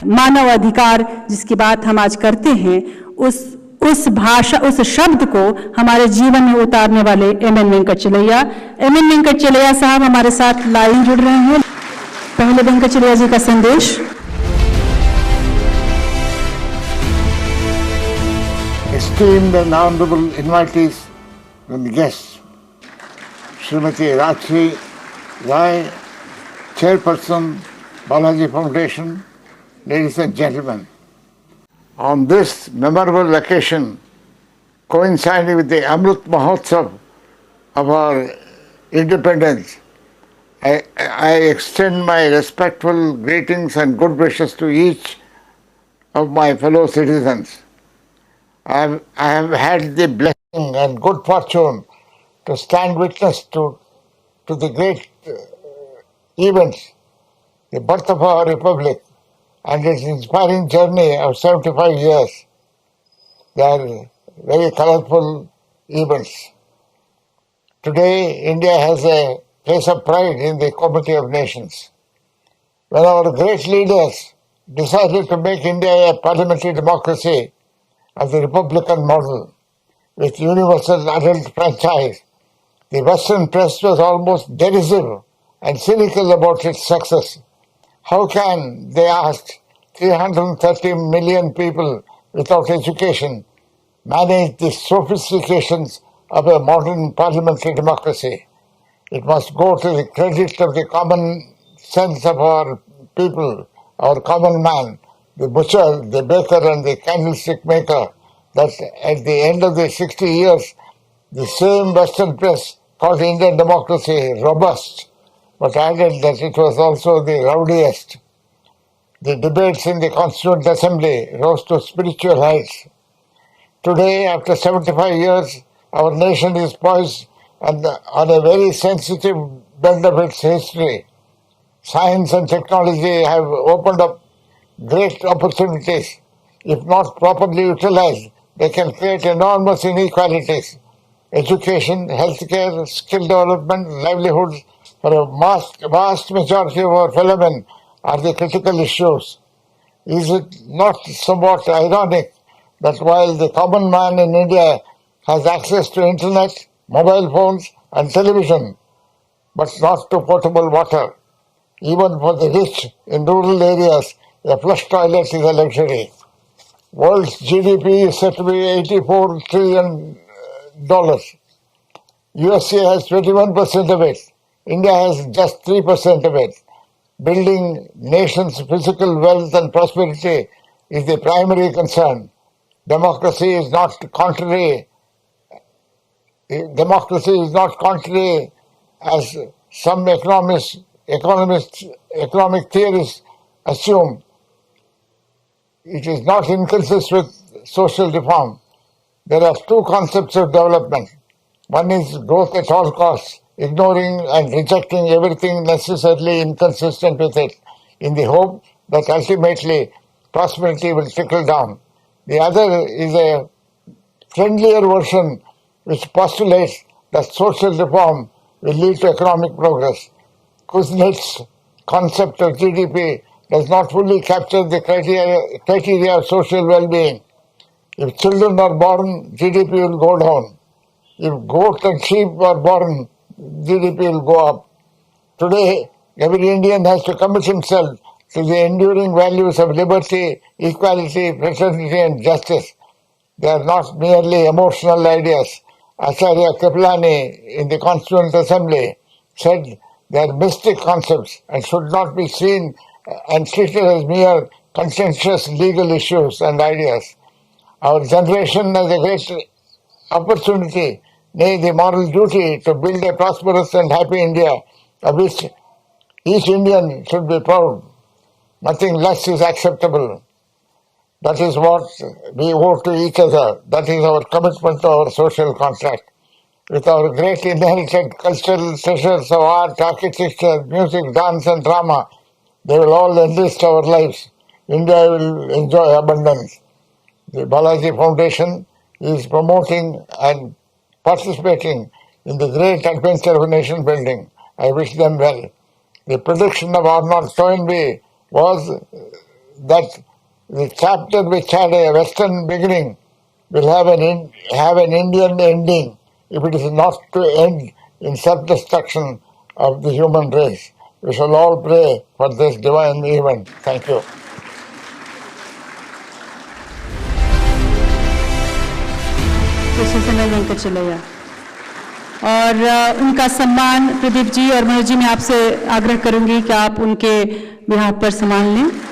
मानव अधिकार जिसकी बात हम आज करते हैं, उस भाषा, उस शब्द को हमारे जीवन में उतारने वाले एमएन वेंकटचलैया। एमएन वेंकटचलैया साहब हमारे साथ लाइन जुड़ रहे हैं। पहले वेंकटचलैया जी का संदेश। Esteemed and honorable invitees and guests, Srimati Rajshri Rai, Chairperson, Balaji Foundation, ladies and gentlemen, on this memorable occasion, coinciding with the Amrit Mahotsav of our independence, I extend my respectful greetings and good wishes to each of my fellow citizens. I have had the blessing and good fortune to stand witness to the great events, the birth of our republic and its inspiring journey of 75 years. They are very colorful events. Today, India has a place of pride in the community of nations. When our great leaders decided to make India a parliamentary democracy of the Republican model with universal adult franchise, the Western press was almost derisive and cynical about its success. How can, they asked, 330 million people without education manage the sophistications of a modern parliamentary democracy? It must go to the credit of the common sense of our people, our common man, the butcher, the baker and the candlestick maker, that at the end of the 60 years, the same Western press called Indian democracy robust, but added that it was also the rowdiest. The debates in the Constituent Assembly rose to spiritual heights. Today, after 75 years, our nation is poised on a very sensitive bend of its history. Science and technology have opened up great opportunities. If not properly utilized, they can create enormous inequalities. Education, healthcare, skill development, livelihoods for a vast majority of our fellow men are the critical issues. Is it not somewhat ironic that while the common man in India has access to internet, mobile phones and television, but not to potable water, even for the rich in rural areas, a flush toilet is a luxury. World's GDP is said to be $84 trillion. USA has 21% of it. India has just 3% of it. Building nation's physical wealth and prosperity is the primary concern. Democracy is not contrary as some economic theorists assume. It is not inconsistent with social reform. There are two concepts of development. One is growth at all costs, ignoring and rejecting everything necessarily inconsistent with it, in the hope that ultimately prosperity will trickle down. The other is a friendlier version which postulates that social reform will lead to economic progress. Kuznets' concept of GDP does not fully capture the criteria of social well-being. If children are born, GDP will go down. If goats and sheep are born, GDP will go up. Today, every Indian has to commit himself to the enduring values of liberty, equality, fraternity and justice. They are not merely emotional ideas. Acharya Kripalani in the Constituent Assembly said they are mystic concepts and should not be seen and treated as mere contentious legal issues and ideas. Our generation has a great opportunity, nay, the moral duty to build a prosperous and happy India, of which each Indian should be proud. Nothing less is acceptable. That is what we owe to each other. That is our commitment to our social contract. With our great inherited cultural treasures of art, architecture, music, dance and drama, they will all enrich our lives. India will enjoy abundance. The Balaji Foundation is promoting and participating in the great adventure of nation building. I wish them well. The prediction of Arnold Toynbee was that the chapter which had a Western beginning will have an Indian ending if it is not to end in self-destruction of the human race. We shall all pray for this divine event. Thank you. Venkatachaliah और उनका सम्मान प्रदीप जी और मनोज जी, मैं आपसे आग्रह करूंगी कि आप उनके बिहाफ पर सम्मान लें।